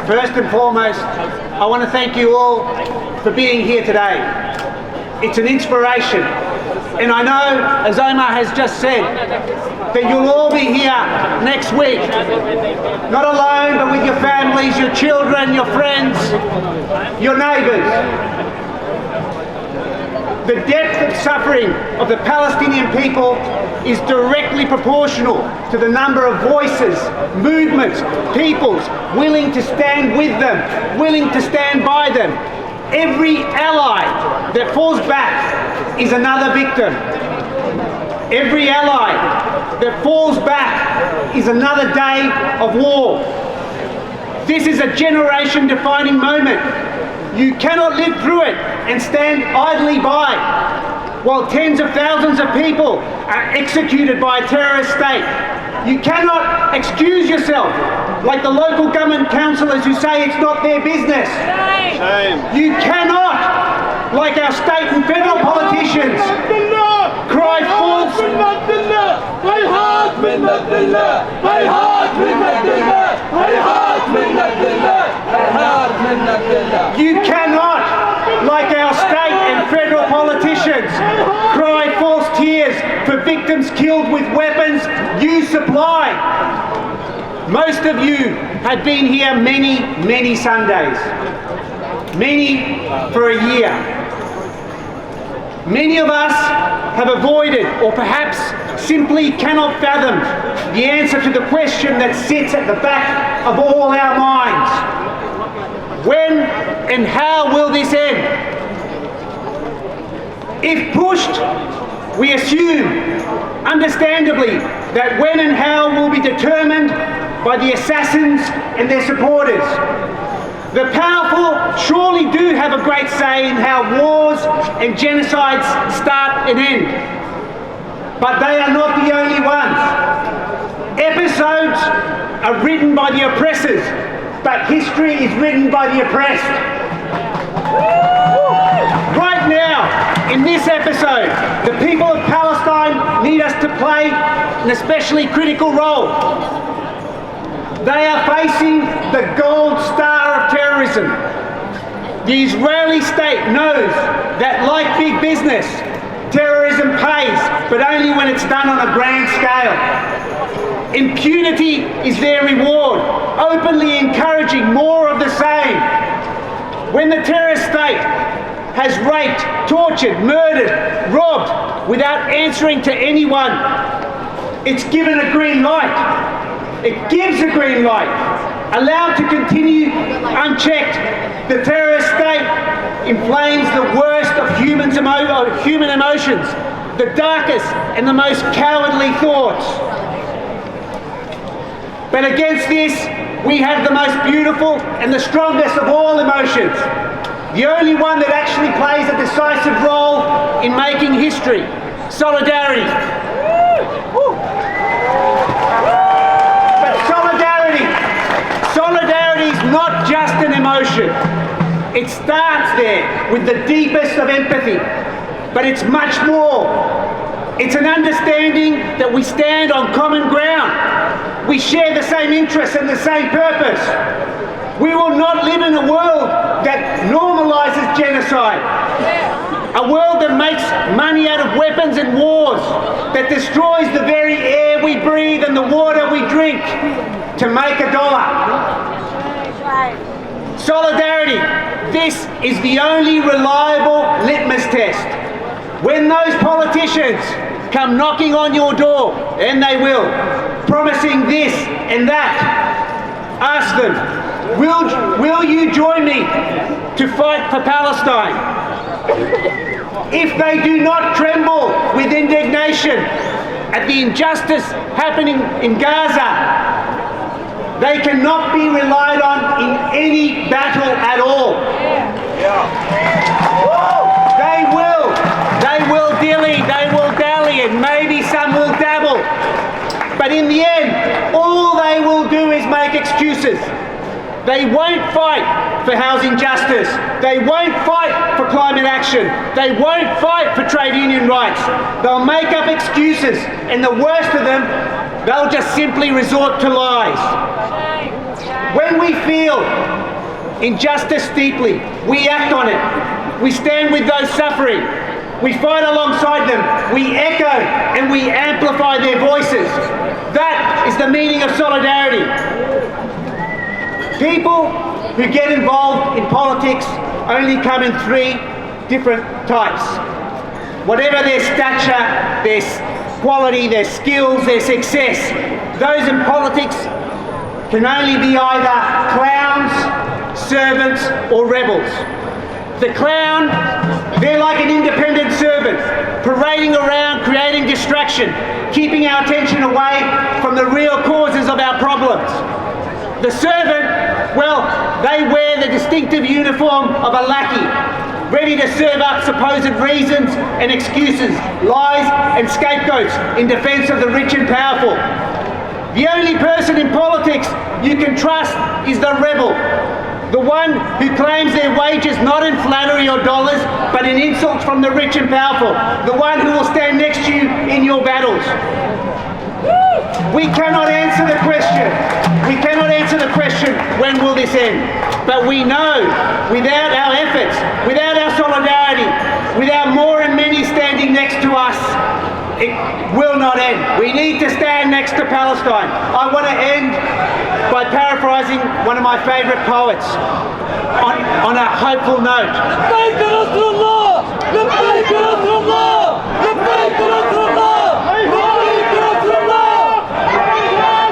First and foremost, I want to thank you all for being here today. It's an inspiration. And I know, as Omar has just said, that you'll all be here next week. Not alone, but with your families, your children, your friends, your neighbours. The depth of suffering of the Palestinian people is directly proportional to the number of voices, movements, peoples willing to stand with them, willing to stand by them. Every ally that falls back is another victim. Every ally that falls back is another day of war. This is a generation-defining moment. You cannot live through it and stand idly by while tens of thousands of people are executed by a terrorist state. You cannot excuse yourself like the local government councillors who say it's not their business. Shame. You cannot, like our state and federal politicians, cry false. You cannot, like our state and federal politicians, cry false tears for victims killed with weapons you supply. Most of you have been here many Sundays, many for a year. Many of us have avoided, or perhaps simply cannot fathom, the answer to the question that sits at the back of all our minds. When and how will this end? If pushed, we assume, understandably, that when and how will be determined by the assassins and their supporters. The powerful surely do have a great say in how wars and genocides start and end. But they are not the only ones. Episodes are written by the oppressors, but history is written by the oppressed. Right now, in this episode, the people of Palestine need us to play an especially critical role. They are facing the gold star of terrorism. The Israeli state knows that, like big business, terrorism pays, but only when it's done on a grand scale. Impunity is their reward, openly encouraging more of the same. When the terrorist state has raped, tortured, murdered, robbed without answering to anyone, it's given a green light. It gives a green light, allowed to continue unchecked. The terrorist state inflames the worst of human emotions, the darkest and the most cowardly thoughts. But against this, we have the most beautiful and the strongest of all emotions, the only one that actually plays a decisive role in making history: solidarity. Solidarity is not just an emotion. It starts there with the deepest of empathy, but it's much more. It's an understanding that we stand on common ground. We share the same interests and the same purpose. We will not live in a world that normalises genocide. A world that makes money out of weapons and wars, that destroys the very air we breathe and the water we drink to make a dollar. Solidarity, this is the only reliable litmus test. When those politicians come knocking on your door, and they will, promising this and that, ask them, will you join me to fight for Palestine? If they do not tremble with indignation at the injustice happening in Gaza, they cannot be relied on in any battle at all. They will dilly, they will dally, and maybe some will dabble. But in the end, all they will do is make excuses. They won't fight for housing justice. They won't fight for climate action. They won't fight for trade union rights. They'll make up excuses, and the worst of them, they'll just simply resort to lies. When we feel injustice deeply, we act on it. We stand with those suffering. We fight alongside them. We echo and we amplify their voices. That is the meaning of solidarity. People who get involved in politics only come in three different types. Whatever their stature, their quality, their skills, their success, those in politics can only be either clowns, servants, or rebels. The clown, they're like an independent servant, parading around, creating distraction, keeping our attention away from the real causes of our problems. The servant, well, they wear the distinctive uniform of a lackey, ready to serve up supposed reasons and excuses, lies and scapegoats in defence of the rich and powerful. The only person in politics you can trust is the rebel, the one who claims their wages not in flattery or dollars, but in insults from the rich and powerful, the one who will stand next to you in your battles. We cannot answer the question. We cannot answer the question, when will this end? But we know, without our efforts, without our solidarity, without more and many standing next to us, it will not end. We need to stand next to Palestine. I want to end by paraphrasing one of my favourite poets on a hopeful note.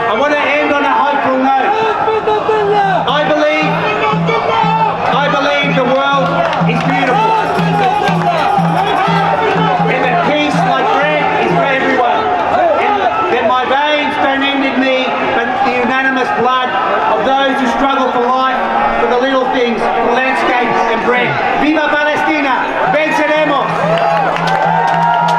I want to end on a hopeful note. I believe the world is beautiful. And that peace, like bread, is for everyone. And that my veins don't end in me, but the unanimous blood of those who struggle for life, for the little things, for landscapes and bread. Viva Palestina! Venceremos!